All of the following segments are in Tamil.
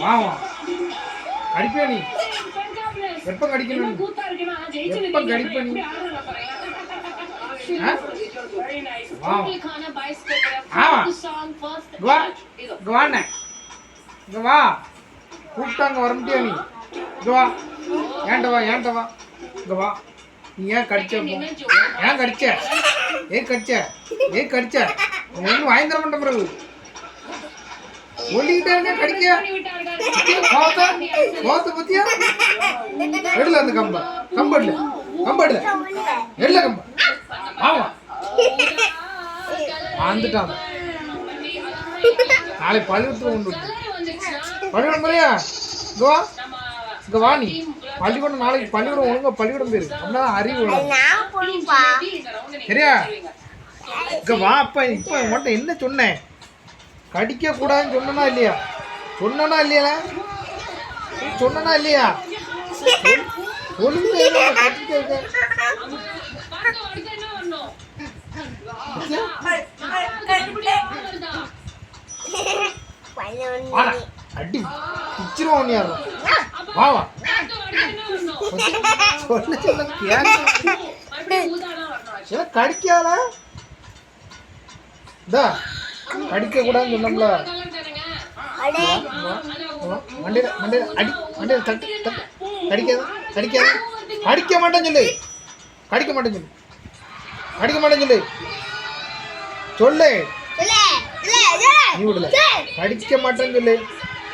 வாவா கடிப்பே நீ எப்ப கடிக்கணும் எப்ப கடிப்ப நீ இங்க வா கூப்பிட்டாங்க வர முடியா நீ இங்க வா ஏன்ட்ட வா இங்க வா நீ ஏன் கடிச்ச ஏன் கடிச்ச ஏன் கடிச்ச ஒன்றும் வாங்கி தர மாட்டேன் பிறகு ஒல்லிக்கிட்டே இருக்க கடிக்க கோத்த பத்தியா எடுல அந்த கம்பெடுல எடுல கம்ப ஆமா வந்துட்டான் நாளை பள்ளிக்கூடத்துல கொண்டு பள்ளிக்கூடம் போறியா இங்க வா நீ பள்ளிக்கூடம் நாளைக்கு பள்ளிக்கூடம் ஒழுங்கா பள்ளிக்கூடம் போயிரு அப்படின்னா அறிவு சரியா இங்க வா அப்ப இப்ப உன்கிட்ட என்ன சொன்னேன் கடிக்க கூடாதுன்னு சொன்னா இல்லையா ஒழுங்கு அடி பிச்சிருவோம் வா சொல்ல கடிக்காத கடிக்க கூடாதுன்னு சொன்னோம்ல மண்டையில அடி மண்டையில தட்டு கடிக்காத கடிக்க மாட்டேன்னு சொல்லு நீ விடல கடிக்க மாட்டேன்னு சொல்லு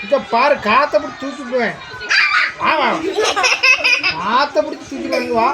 இப்ப பாரு காத்த பிடிச்சி தூக்கிடுவேன் காத்த பிடிச்சி தூக்கிடுவேன் வா